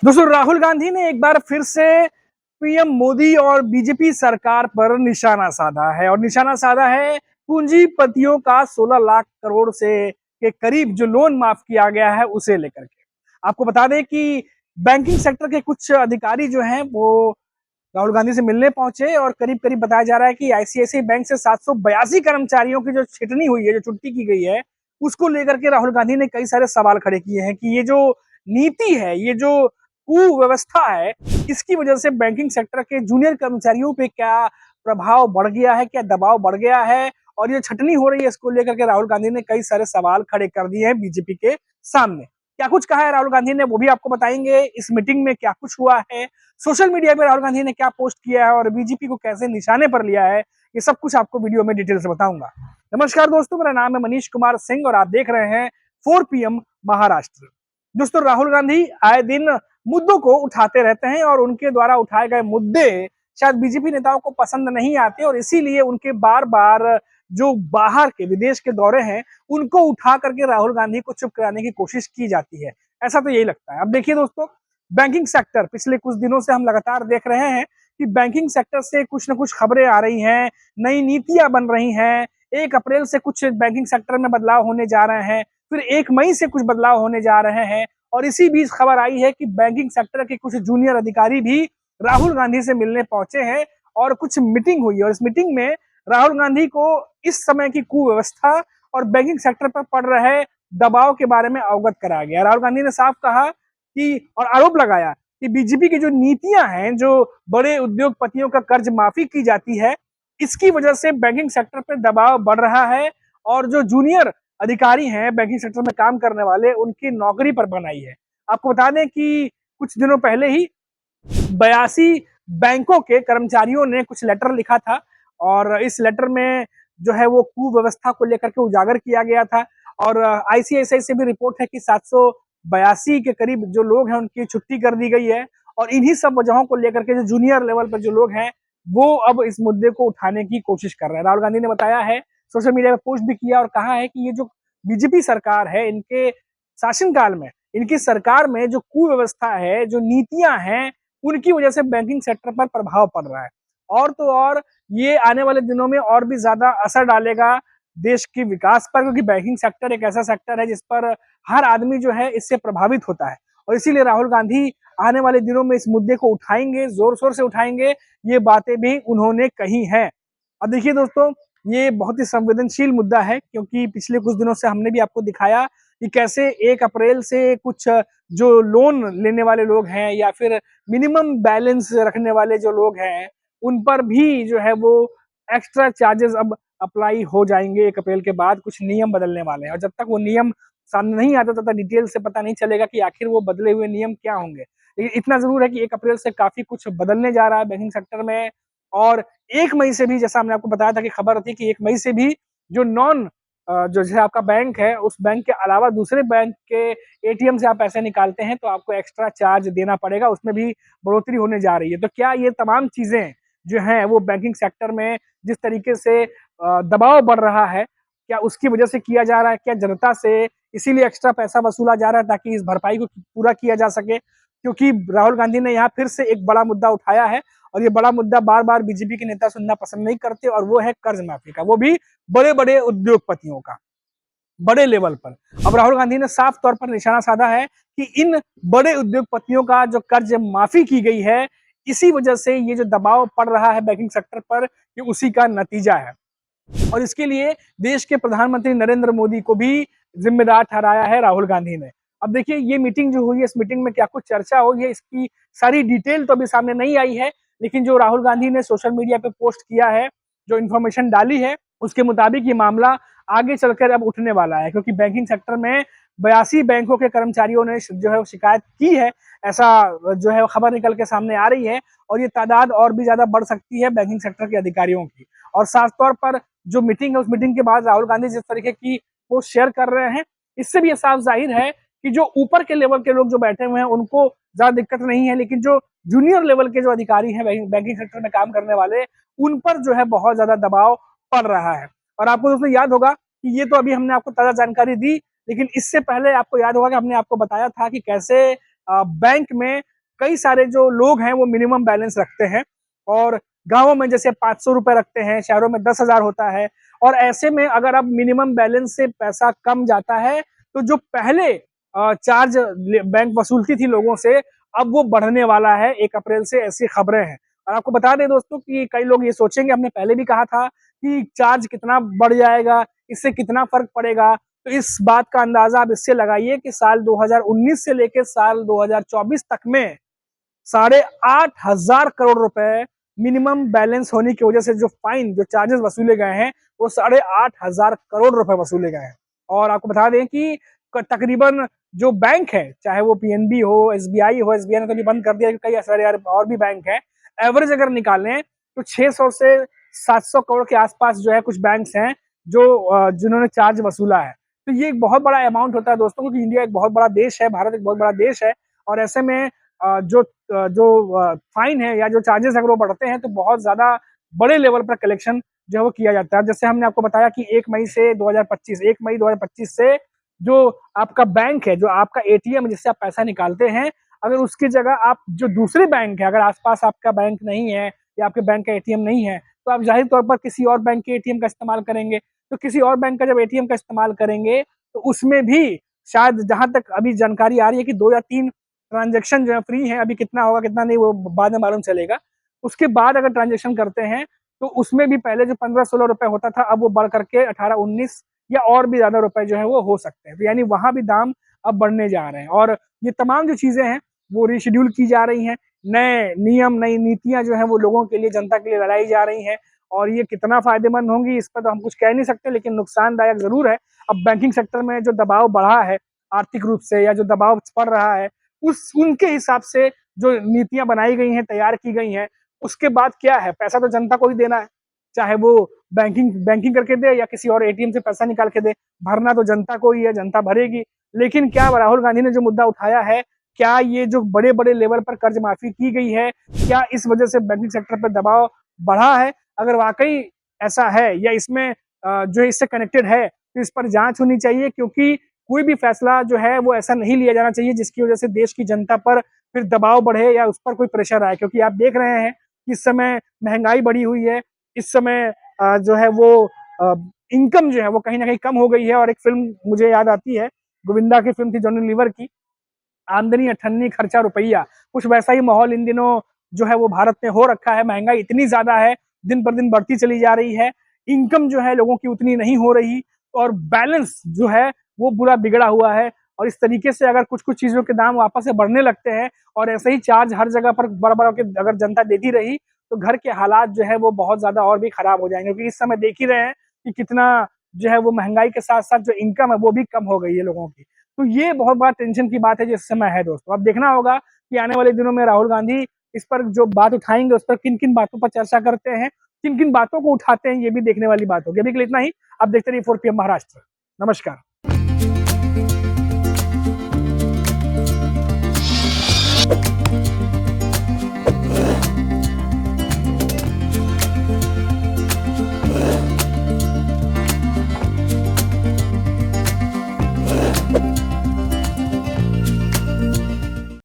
दोस्तों राहुल गांधी ने एक बार फिर से पीएम मोदी और बीजेपी सरकार पर निशाना साधा है और निशाना साधा है पूंजीपतियों का 16 लाख करोड़ से के करीब जो लोन माफ किया गया है उसे लेकर के। आपको बता दें कि बैंकिंग सेक्टर के कुछ अधिकारी जो हैं वो राहुल गांधी से मिलने पहुंचे और करीब करीब बताया जा रहा है कि आईसीआईसीआई बैंक से 782 कर्मचारियों की जो छिटनी हुई है, जो छुट्टी की गई है, उसको लेकर के राहुल गांधी ने कई सारे सवाल खड़े किए हैं कि ये जो नीति है, ये जो कुव्यवस्था है, इसकी वजह से बैंकिंग सेक्टर के जूनियर कर्मचारियों पे क्या प्रभाव बढ़ गया है, क्या दबाव बढ़ गया है और ये छटनी हो रही है, इसको लेकर के राहुल गांधी ने कई सारे सवाल खड़े कर दिए हैं बीजेपी के सामने। क्या कुछ कहा है राहुल गांधी ने वो भी आपको बताएंगे। इस मीटिंग में क्या कुछ हुआ है, सोशल मीडिया पे राहुल गांधी ने क्या पोस्ट किया है और बीजेपी को कैसे निशाने पर लिया है, ये सब कुछ आपको वीडियो में डिटेल से बताऊंगा। नमस्कार दोस्तों, मेरा नाम है मनीष कुमार सिंह और आप देख रहे हैं 4 पीएम महाराष्ट्र। दोस्तों राहुल गांधी आए दिन मुद्दों को उठाते रहते हैं और उनके द्वारा उठाए गए मुद्दे शायद बीजेपी नेताओं को पसंद नहीं आते और इसीलिए उनके बार बार जो बाहर के विदेश के दौरे हैं उनको उठा करके राहुल गांधी को चुप कराने की कोशिश की जाती है। ऐसा तो यही लगता है। अब देखिए दोस्तों, बैंकिंग सेक्टर पिछले कुछ दिनों से हम लगातार देख रहे हैं कि बैंकिंग सेक्टर से कुछ न कुछ खबरें आ रही हैं, नई नीतियां बन रही हैं। 1 अप्रैल से कुछ बैंकिंग सेक्टर में बदलाव होने जा रहे हैं, फिर 1 मई से कुछ बदलाव होने जा रहे हैं और इसी बीच खबर आई है कि बैंकिंग सेक्टर के कुछ जूनियर अधिकारी भी राहुल गांधी से मिलने पहुंचे हैं और कुछ मीटिंग हुई है और इस मीटिंग में राहुल गांधी को इस समय की कुव्यवस्था और बैंकिंग सेक्टर पर पड़ रहे दबाव के बारे में अवगत कराया गया। राहुल गांधी ने साफ कहा कि और आरोप लगाया कि बीजेपी की जो नीतियां हैं, जो बड़े उद्योगपतियों का कर्ज माफी की जाती है, इसकी वजह से बैंकिंग सेक्टर पर दबाव बढ़ रहा है और जो जूनियर अधिकारी हैं बैंकिंग सेक्टर में काम करने वाले, उनकी नौकरी पर बनाई है। आपको बता दें कि कुछ दिनों पहले ही 82 बैंकों के कर्मचारियों ने कुछ लेटर लिखा था और इस लेटर में जो है वो कुव्यवस्था को लेकर के उजागर किया गया था और आईसीआईसीआई से भी रिपोर्ट है कि 782 के करीब जो लोग हैं उनकी छुट्टी कर दी गई है और इन्हीं सब वजहों को लेकर के जो जूनियर लेवल पर जो लोग हैं वो अब इस मुद्दे को उठाने की कोशिश कर रहे हैं। राहुल गांधी ने बताया है, सोशल मीडिया पर पोस्ट भी किया और कहा है कि ये जो बीजेपी सरकार है, इनके शासनकाल में, इनकी सरकार में जो कुव्यवस्था है, जो नीतियां हैं, उनकी वजह से बैंकिंग सेक्टर पर प्रभाव पड़ रहा है और तो और ये आने वाले दिनों में और भी ज्यादा असर डालेगा देश के विकास पर, क्योंकि बैंकिंग सेक्टर एक ऐसा सेक्टर है जिस पर हर आदमी जो है इससे प्रभावित होता है और इसीलिए राहुल गांधी आने वाले दिनों में इस मुद्दे को उठाएंगे, जोर शोर से उठाएंगे। ये बातें भी उन्होंने कही हैं। अब देखिए दोस्तों, ये बहुत ही संवेदनशील मुद्दा है क्योंकि पिछले कुछ दिनों से हमने भी आपको दिखाया कि कैसे 1 अप्रैल से कुछ जो लोन लेने वाले लोग हैं या फिर मिनिमम बैलेंस रखने वाले जो लोग हैं, उन पर भी जो है वो एक्स्ट्रा चार्जेस अब अप्लाई हो जाएंगे। 1 अप्रैल के बाद कुछ नियम बदलने वाले हैं और जब तक वो नियम सामने नहीं आता तब तक डिटेल से पता नहीं चलेगा कि आखिर वो बदले हुए नियम क्या होंगे। लेकिन इतना जरूर है कि 1 अप्रैल से काफी कुछ बदलने जा रहा है बैंकिंग सेक्टर में और 1 मई से भी, जैसा हमने आपको बताया था कि खबर थी कि 1 मई से भी जो नॉन जो जैसे आपका बैंक है, उस बैंक के अलावा दूसरे बैंक के एटीएम से आप पैसे निकालते हैं तो आपको एक्स्ट्रा चार्ज देना पड़ेगा, उसमें भी बढ़ोतरी होने जा रही है। तो क्या ये तमाम चीजें जो हैं वो बैंकिंग सेक्टर में जिस तरीके से दबाव बढ़ रहा है, क्या उसकी वजह से किया जा रहा है? क्या जनता से इसीलिए एक्स्ट्रा पैसा वसूला जा रहा है ताकि इस भरपाई को पूरा किया जा सके? क्योंकि राहुल गांधी ने यहाँ फिर से एक बड़ा मुद्दा उठाया है और ये बड़ा मुद्दा बार बार बीजेपी के नेता सुनना पसंद नहीं करते और वो है कर्ज माफी का, वो भी बड़े बड़े उद्योगपतियों का, बड़े लेवल पर। अब राहुल गांधी ने साफ तौर पर निशाना साधा है कि इन बड़े उद्योगपतियों का जो कर्ज माफी की गई है, इसी वजह से ये जो दबाव पड़ रहा है बैंकिंग सेक्टर पर, ये उसी का नतीजा है और इसके लिए देश के प्रधानमंत्री नरेंद्र मोदी को भी जिम्मेदार ठहराया है राहुल गांधी ने। अब देखिए, ये मीटिंग जो हुई है, इस मीटिंग में क्या कुछ चर्चा हुई है, इसकी सारी डिटेल तो अभी सामने नहीं आई है, लेकिन जो राहुल गांधी ने सोशल मीडिया पे पोस्ट किया है, जो इन्फॉर्मेशन डाली है, उसके मुताबिक ये मामला आगे चलकर अब उठने वाला है क्योंकि बैंकिंग सेक्टर में 82 बैंकों के कर्मचारियों ने जो है शिकायत की है, ऐसा जो है खबर निकल के सामने आ रही है और ये तादाद और भी ज्यादा बढ़ सकती है बैंकिंग सेक्टर के अधिकारियों की। और साफ तौर पर जो मीटिंग है, उस मीटिंग के बाद राहुल गांधी जिस तरीके की पोस्ट शेयर कर रहे हैं, इससे भी ये साफ जाहिर है कि जो ऊपर के लेवल के लोग जो बैठे हुए हैं उनको ज्यादा दिक्कत नहीं है, लेकिन जो जूनियर लेवल के जो अधिकारी हैं बैंकिंग सेक्टर में काम करने वाले, उन पर जो है बहुत ज्यादा दबाव पड़ रहा है। और आपको दोस्तों याद होगा कि ये तो अभी हमने आपको ताजा जानकारी दी, लेकिन इससे पहले आपको याद होगा कि हमने आपको बताया था कि कैसे बैंक में कई सारे जो लोग हैं वो मिनिमम बैलेंस रखते हैं, और गांवों में जैसे 500 रुपए रखते हैं, शहरों में 10,000 होता है। और ऐसे में अगर अब मिनिमम बैलेंस से पैसा कम जाता है तो जो पहले चार्ज बैंक वसूलती थी लोगों से, अब वो बढ़ने वाला है 1 अप्रैल से, ऐसी खबरें हैं। और आपको बता दें दोस्तों कि कई लोग ये सोचेंगे, हमने पहले भी कहा था कि चार्ज कितना बढ़ जाएगा, इससे कितना फर्क पड़ेगा। तो इस बात का अंदाजा आप इससे लगाइए कि साल 2019 से लेकर साल 2024 तक में 8,500 करोड़ रुपए मिनिमम बैलेंस होने की वजह से जो फाइन, जो चार्जेस वसूले गए हैं, वो 8,500 करोड़ रुपए वसूले गए हैं। और आपको बता दें कि तकरीबन जो बैंक है, चाहे वो पीएनबी हो, एसबीआई हो, एसबीआई ने तो बंद कर दिया, कई सारे और भी बैंक है, एवरेज अगर निकालें तो 600 से 700 करोड़ के आसपास जो है कुछ बैंक्स हैं जो जिन्होंने चार्ज वसूला है। तो ये एक बहुत बड़ा अमाउंट होता है दोस्तों, क्योंकि इंडिया एक बहुत बड़ा देश है, भारत एक बहुत बड़ा देश है, और ऐसे में जो फाइन है या जो चार्जेस अगर वो बढ़ते हैं तो बहुत ज्यादा बड़े लेवल पर कलेक्शन जो है वो किया जाता है। जैसे हमने आपको बताया कि 1 मई 2025 से जो आपका बैंक है, जो आपका एटीएम जिससे आप पैसा निकालते हैं, अगर उसकी जगह आप जो दूसरे बैंक है, अगर आसपास आपका बैंक नहीं है या आपके बैंक का एटीएम नहीं है, तो आप जाहिर तौर पर किसी और बैंक के एटीएम का इस्तेमाल करेंगे। तो किसी और बैंक का जब एटीएम का इस्तेमाल करेंगे तो उसमें भी शायद, जहां तक अभी जानकारी आ रही है, कि 2 या 3 ट्रांजेक्शन जो है फ्री है। अभी कितना होगा कितना नहीं वो बाद में मालूम चलेगा। उसके बाद अगर ट्रांजेक्शन करते हैं तो उसमें भी पहले जो 15-16 रुपए होता था, अब वो बढ़ करके 18-19 या और भी ज्यादा रुपए जो है वो हो सकते हैं। तो यानी वहां भी दाम अब बढ़ने जा रहे हैं, और ये तमाम जो चीजें हैं वो रिशेड्यूल की जा रही हैं। नए नियम, नई नीतियां जो है वो लोगों के लिए, जनता के लिए लगाई जा रही हैं, और ये कितना फायदेमंद होंगी इस पर तो हम कुछ कह नहीं सकते, लेकिन नुकसानदायक जरूर है। अब बैंकिंग सेक्टर में जो दबाव बढ़ा है आर्थिक रूप से, या जो दबाव पड़ रहा है, उस उनके हिसाब से जो नीतियां बनाई गई हैं, तैयार की गई हैं, उसके बाद क्या है, पैसा तो जनता को ही देना है, चाहे वो बैंकिंग बैंकिंग करके दे या किसी और एटीएम से पैसा निकाल के दे, भरना तो जनता को ही है, जनता भरेगी। लेकिन क्या राहुल गांधी ने जो मुद्दा उठाया है, क्या ये जो बड़े बड़े लेवल पर कर्ज माफी की गई है, क्या इस वजह से बैंकिंग सेक्टर पर दबाव बढ़ा है? अगर वाकई ऐसा है या इसमें जो इससे कनेक्टेड है, तो इस पर जांच होनी चाहिए, क्योंकि कोई भी फैसला जो है वो ऐसा नहीं लिया जाना चाहिए जिसकी वजह से देश की जनता पर फिर दबाव बढ़े या उस पर कोई प्रेशर आए। क्योंकि आप देख रहे हैं कि इस समय महंगाई बढ़ी हुई है, इस समय जो है वो इनकम जो है वो कहीं ना कहीं कम हो गई है। और एक फिल्म मुझे याद आती है, गोविंदा की फिल्म थी जॉनी लीवर की, आमदनी अठन्नी खर्चा रुपया। कुछ वैसा ही माहौल इन दिनों जो है वो भारत में हो रखा है। महंगाई इतनी ज्यादा है, दिन पर दिन बढ़ती चली जा रही है, इनकम जो है लोगों की उतनी नहीं हो रही, और बैलेंस जो है वो बुरा बिगड़ा हुआ है। और इस तरीके से अगर कुछ कुछ चीजों के दाम वापस से बढ़ने लगते हैं, और ऐसे ही चार्ज हर जगह पर बड़ बड़ के अगर जनता देती रही, तो घर के हालात जो है वो बहुत ज्यादा और भी खराब हो जाएंगे। क्योंकि इस समय देख ही रहे हैं कि कितना जो है वो महंगाई के साथ साथ जो इनकम है वो भी कम हो गई है लोगों की। तो ये बहुत बड़ा टेंशन की बात है जो इस समय है दोस्तों। अब देखना होगा कि आने वाले दिनों में राहुल गांधी इस पर जो बात उठाएंगे, उस पर किन किन बातों पर चर्चा करते हैं, किन किन बातों को उठाते हैं, ये भी देखने वाली बात होगी। अभी के लिए इतना ही। अब देखते रहिए 4 PM महाराष्ट्र। नमस्कार।